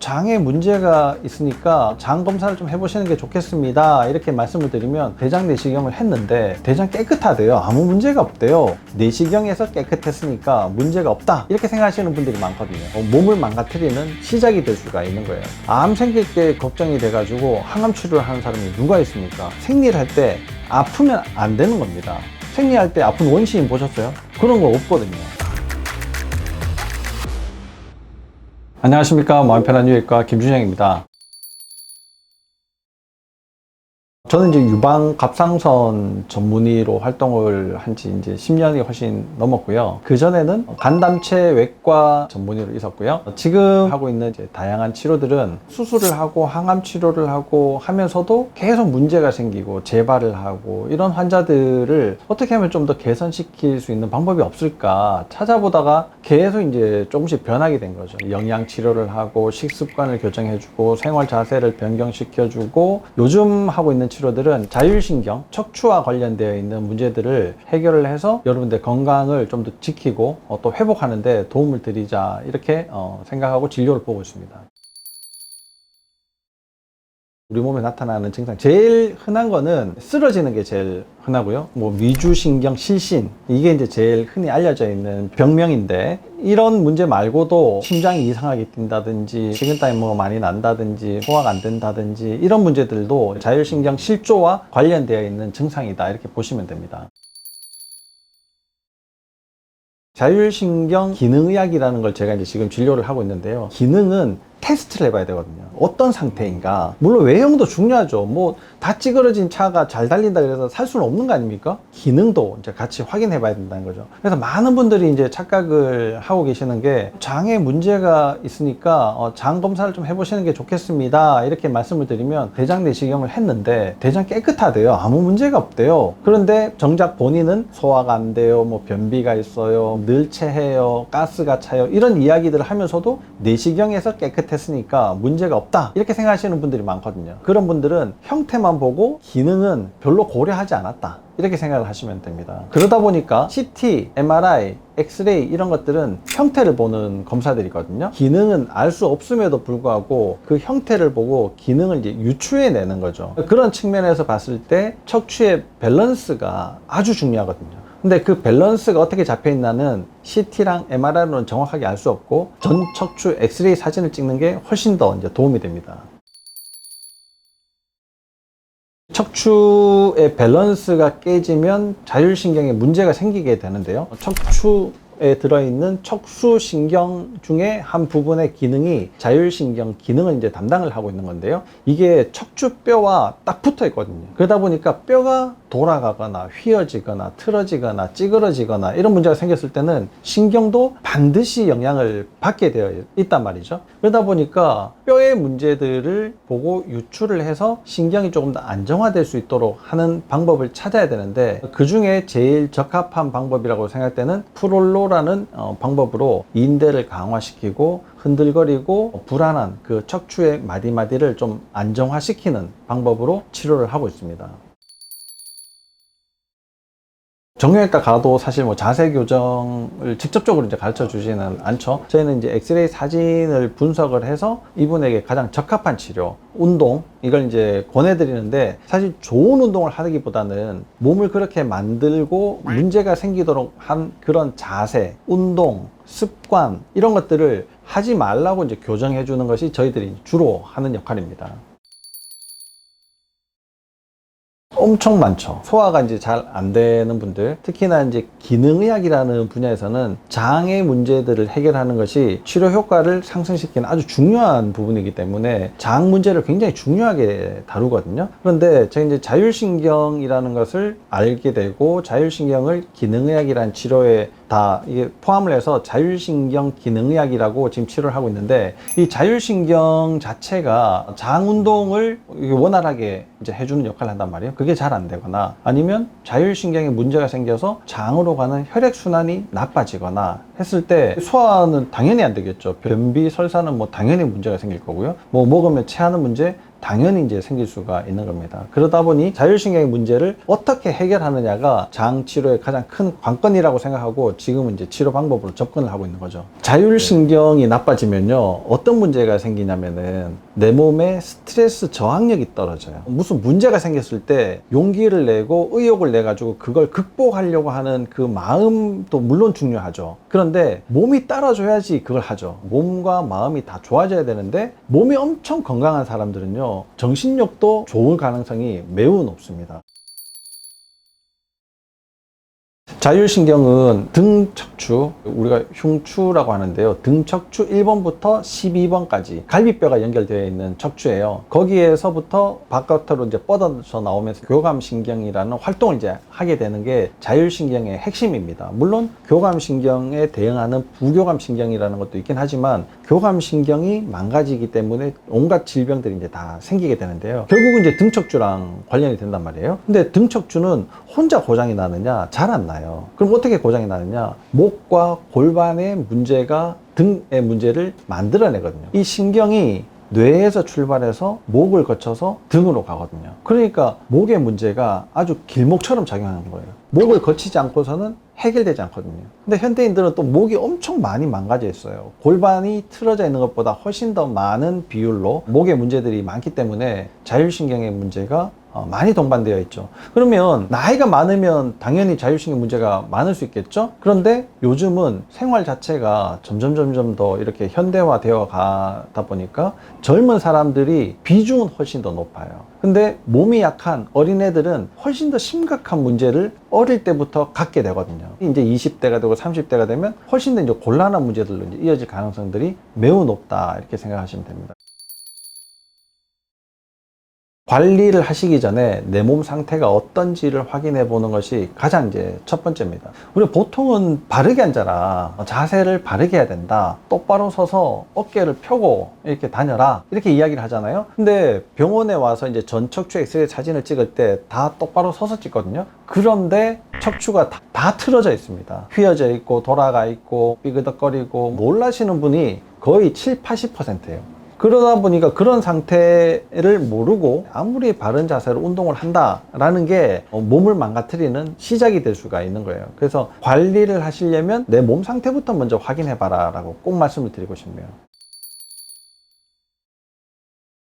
장에 문제가 있으니까 장 검사를 좀 해보시는 게 좋겠습니다, 이렇게 말씀을 드리면 대장 내시경을 했는데 대장 깨끗하대요. 아무 문제가 없대요. 내시경에서 깨끗했으니까 문제가 없다, 이렇게 생각하시는 분들이 많거든요. 몸을 망가뜨리는 시작이 될 수가 있는 거예요. 암 생길 때 걱정이 돼가지고 항암 치료를 하는 사람이 누가 있습니까? 생리를 할 때 아프면 안 되는 겁니다. 생리할 때 아픈 원시인 보셨어요? 그런 거 없거든요. 안녕하십니까, 마음 편한 유해과 김준영입니다. 저는 이제 유방 갑상선 전문의로 활동을 한 지 이제 10년이 훨씬 넘었고요. 그 전에는 간담체 외과 전문의로 있었고요. 지금 하고 있는 이제 다양한 치료들은 수술을 하고 항암 치료를 하고 하면서도 계속 문제가 생기고 재발을 하고, 이런 환자들을 어떻게 하면 좀 더 개선시킬 수 있는 방법이 없을까 찾아보다가 계속 이제 조금씩 변하게 된 거죠. 영양 치료를 하고 식습관을 교정해주고 생활 자세를 변경시켜주고, 요즘 하고 있는 치료들은 자율신경, 척추와 관련되어 있는 문제들을 해결을 해서 여러분들 건강을 좀 더 지키고 또 회복하는 데 도움을 드리자, 이렇게 생각하고 진료를 보고 있습니다. 우리 몸에 나타나는 증상, 제일 흔한 거는 쓰러지는 게 제일 흔하고요. 뭐 위주신경 실신, 이게 이제 제일 흔히 알려져 있는 병명인데, 이런 문제 말고도 심장이 이상하게 뛴다든지 식은땀이 뭐 많이 난다든지 소화가 안 된다든지, 이런 문제들도 자율신경 실조와 관련되어 있는 증상이다, 이렇게 보시면 됩니다. 자율신경 기능의학이라는 걸 제가 이제 지금 진료를 하고 있는데요. 기능은 테스트를 해봐야 되거든요. 어떤 상태인가. 물론 외형도 중요하죠. 뭐 다 찌그러진 차가 잘 달린다 그래서 살 수는 없는 거 아닙니까? 기능도 이제 같이 확인해 봐야 된다는 거죠. 그래서 많은 분들이 이제 착각을 하고 계시는 게, 장에 문제가 있으니까 장 검사를 좀 해보시는 게 좋겠습니다, 이렇게 말씀을 드리면 대장 내시경을 했는데 대장 깨끗하대요. 아무 문제가 없대요. 그런데 정작 본인은 소화가 안 돼요, 뭐 변비가 있어요, 늘 체해요, 가스가 차요, 이런 이야기들을 하면서도 내시경에서 깨끗했으니까 문제가 없다, 이렇게 생각하시는 분들이 많거든요. 그런 분들은 형태만 보고 기능은 별로 고려하지 않았다, 이렇게 생각을 하시면 됩니다. 그러다 보니까 CT, MRI, 엑스레이 이런 것들은 형태를 보는 검사들이거든요. 기능은 알 수 없음에도 불구하고 그 형태를 보고 기능을 이제 유추해 내는 거죠. 그런 측면에서 봤을 때 척추의 밸런스가 아주 중요하거든요. 근데 그 밸런스가 어떻게 잡혀 있나는 CT랑 MRI로는 정확하게 알 수 없고, 전 척추 엑스레이 사진을 찍는 게 훨씬 더 이제 도움이 됩니다. 척추의 밸런스가 깨지면 자율신경에 문제가 생기게 되는데요. 척추에 들어있는 척수신경 중에 한 부분의 기능이 자율신경 기능을 이제 담당을 하고 있는 건데요. 이게 척추뼈와 딱 붙어 있거든요. 그러다 보니까 뼈가 돌아가거나 휘어지거나 틀어지거나 찌그러지거나 이런 문제가 생겼을 때는 신경도 반드시 영향을 받게 되어 있단 말이죠. 그러다 보니까 뼈의 문제들을 보고 유추를 해서 신경이 조금 더 안정화될 수 있도록 하는 방법을 찾아야 되는데, 그 중에 제일 적합한 방법이라고 생각할 때는 프롤로라는 방법으로 인대를 강화시키고 흔들거리고 불안한 그 척추의 마디마디를 좀 안정화시키는 방법으로 치료를 하고 있습니다. 정형외과 가도 사실 뭐 자세 교정을 직접적으로 이제 가르쳐 주지는 않죠. 저희는 이제 엑스레이 사진을 분석을 해서 이분에게 가장 적합한 치료, 운동, 이걸 이제 권해드리는데, 사실 좋은 운동을 하기보다는 몸을 그렇게 만들고 문제가 생기도록 한 그런 자세, 운동, 습관, 이런 것들을 하지 말라고 이제 교정해 주는 것이 저희들이 주로 하는 역할입니다. 엄청 많죠. 소화가 이제 잘 안 되는 분들, 특히나 이제 기능의학이라는 분야에서는 장의 문제들을 해결하는 것이 치료 효과를 상승시키는 아주 중요한 부분이기 때문에 장 문제를 굉장히 중요하게 다루거든요. 그런데 제가 이제 자율신경이라는 것을 알게 되고, 자율신경을 기능의학이라는 치료에 다 이게 포함을 해서 자율신경 기능의학이라고 지금 치료를 하고 있는데, 이 자율신경 자체가 장 운동을 원활하게 이제 해주는 역할을 한단 말이에요. 그게 잘 안 되거나, 아니면 자율신경에 문제가 생겨서 장으로 가는 혈액순환이 나빠지거나 했을 때 소화는 당연히 안 되겠죠. 변비, 설사는 뭐 당연히 문제가 생길 거고요. 뭐 먹으면 체하는 문제 당연히 이제 생길 수가 있는 겁니다. 그러다 보니 자율신경의 문제를 어떻게 해결하느냐가 장치료의 가장 큰 관건이라고 생각하고 지금은 이제 치료 방법으로 접근을 하고 있는 거죠. 자율신경이 나빠지면요, 어떤 문제가 생기냐면은 내 몸의 스트레스 저항력이 떨어져요. 무슨 문제가 생겼을 때 용기를 내고 의욕을 내 가지고 그걸 극복하려고 하는 그 마음도 물론 중요하죠. 그런데 몸이 따라줘야지 그걸 하죠. 몸과 마음이 다 좋아져야 되는데 몸이 엄청 건강한 사람들은요, 정신력도 좋을 가능성이 매우 높습니다. 자율신경은 등 척추, 우리가 흉추라고 하는데요, 등 척추 1번부터 12번까지 갈비뼈가 연결되어 있는 척추예요. 거기에서부터 바깥으로 이제 뻗어서 나오면서 교감신경이라는 활동을 이제 하게 되는 게 자율신경의 핵심입니다. 물론 교감신경에 대응하는 부교감신경이라는 것도 있긴 하지만 교감신경이 망가지기 때문에 온갖 질병들이 이제 다 생기게 되는데요, 결국은 이제 등 척추랑 관련이 된단 말이에요. 근데 등 척추는 혼자 고장이 나느냐? 잘 안 나요. 그럼 어떻게 고장이 나느냐? 목과 골반의 문제가 등의 문제를 만들어내거든요. 이 신경이 뇌에서 출발해서 목을 거쳐서 등으로 가거든요. 그러니까 목의 문제가 아주 길목처럼 작용하는 거예요. 목을 거치지 않고서는 해결되지 않거든요. 근데 현대인들은 또 목이 엄청 많이 망가져 있어요. 골반이 틀어져 있는 것보다 훨씬 더 많은 비율로 목의 문제들이 많기 때문에 자율신경의 문제가 많이 동반되어 있죠. 그러면 나이가 많으면 당연히 자율신경 문제가 많을 수 있겠죠. 그런데 요즘은 생활 자체가 점점 더 이렇게 현대화되어 가다 보니까 젊은 사람들이 비중은 훨씬 더 높아요. 근데 몸이 약한 어린애들은 훨씬 더 심각한 문제를 어릴 때부터 갖게 되거든요. 이제 20대가 되고 30대가 되면 훨씬 더 이제 곤란한 문제들로 이제 이어질 가능성들이 매우 높다, 이렇게 생각하시면 됩니다. 관리를 하시기 전에 내 몸 상태가 어떤지를 확인해 보는 것이 가장 이제 첫 번째입니다. 우리 보통은 바르게 앉아라, 자세를 바르게 해야 된다, 똑바로 서서 어깨를 펴고 이렇게 다녀라, 이렇게 이야기를 하잖아요. 근데 병원에 와서 이제 전 척추 엑스레이 사진을 찍을 때 다 똑바로 서서 찍거든요. 그런데 척추가 다 틀어져 있습니다. 휘어져 있고 돌아가 있고 삐그덕거리고 놀라시는 분이 거의 70~80%예요. 그러다 보니까 그런 상태를 모르고 아무리 바른 자세로 운동을 한다라는 게 몸을 망가뜨리는 시작이 될 수가 있는 거예요. 그래서 관리를 하시려면 내 몸 상태부터 먼저 확인해 봐라 라고 꼭 말씀을 드리고 싶네요.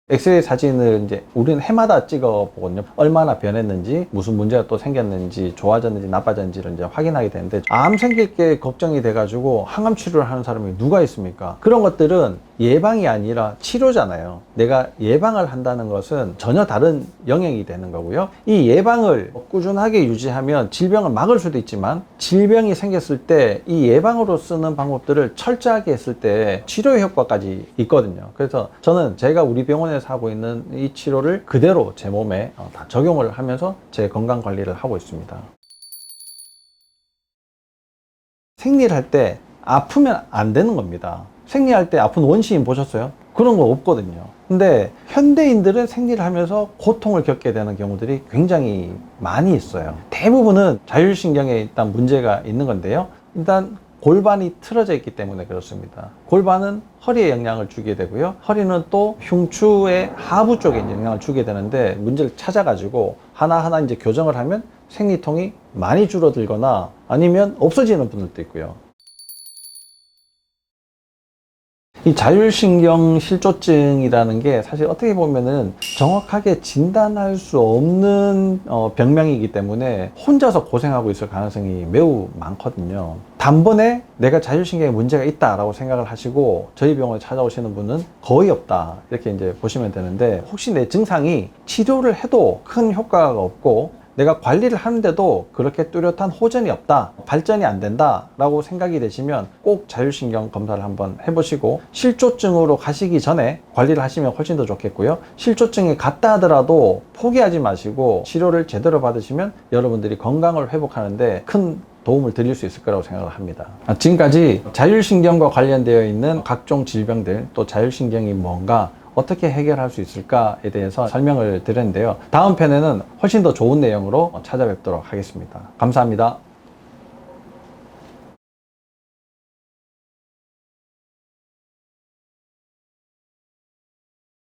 엑스레이 사진을 이제 우리는 해마다 찍어 보거든요. 얼마나 변했는지, 무슨 문제가 또 생겼는지, 좋아졌는지 나빠졌는지를 이제 확인하게 되는데, 암 생길 게 걱정이 돼가지고 항암 치료를 하는 사람이 누가 있습니까? 그런 것들은 예방이 아니라 치료잖아요. 내가 예방을 한다는 것은 전혀 다른 영역이 되는 거고요. 이 예방을 꾸준하게 유지하면 질병을 막을 수도 있지만, 질병이 생겼을 때 이 예방으로 쓰는 방법들을 철저하게 했을 때 치료 효과까지 있거든요. 그래서 저는 제가 우리 병원에서 하고 있는 이 치료를 그대로 제 몸에 다 적용을 하면서 제 건강 관리를 하고 있습니다. 생리를 할 때 아프면 안 되는 겁니다. 생리할 때 아픈 원시인 보셨어요? 그런 거 없거든요. 근데 현대인들은 생리를 하면서 고통을 겪게 되는 경우들이 굉장히 많이 있어요. 대부분은 자율신경에 일단 문제가 있는 건데요. 일단 골반이 틀어져 있기 때문에 그렇습니다. 골반은 허리에 영향을 주게 되고요. 허리는 또 흉추의 하부 쪽에 영향을 주게 되는데, 문제를 찾아가지고 하나하나 이제 교정을 하면 생리통이 많이 줄어들거나 아니면 없어지는 분들도 있고요. 이 자율신경 실조증이라는 게 사실 어떻게 보면은 정확하게 진단할 수 없는 병명이기 때문에 혼자서 고생하고 있을 가능성이 매우 많거든요. 단번에 내가 자율신경에 문제가 있다라고 생각을 하시고 저희 병원에 찾아오시는 분은 거의 없다, 이렇게 이제 보시면 되는데, 혹시 내 증상이 치료를 해도 큰 효과가 없고 내가 관리를 하는데도 그렇게 뚜렷한 호전이 없다, 발전이 안 된다 라고 생각이 되시면 꼭 자율신경 검사를 한번 해보시고, 실조증으로 가시기 전에 관리를 하시면 훨씬 더 좋겠고요. 실조증이 갔다 하더라도 포기하지 마시고 치료를 제대로 받으시면 여러분들이 건강을 회복하는데 큰 도움을 드릴 수 있을 거라고 생각을 합니다. 지금까지 자율신경과 관련되어 있는 각종 질병들, 또 자율신경이 뭔가, 어떻게 해결할 수 있을까에 대해서 설명을 드렸는데요. 다음 편에는 훨씬 더 좋은 내용으로 찾아뵙도록 하겠습니다. 감사합니다.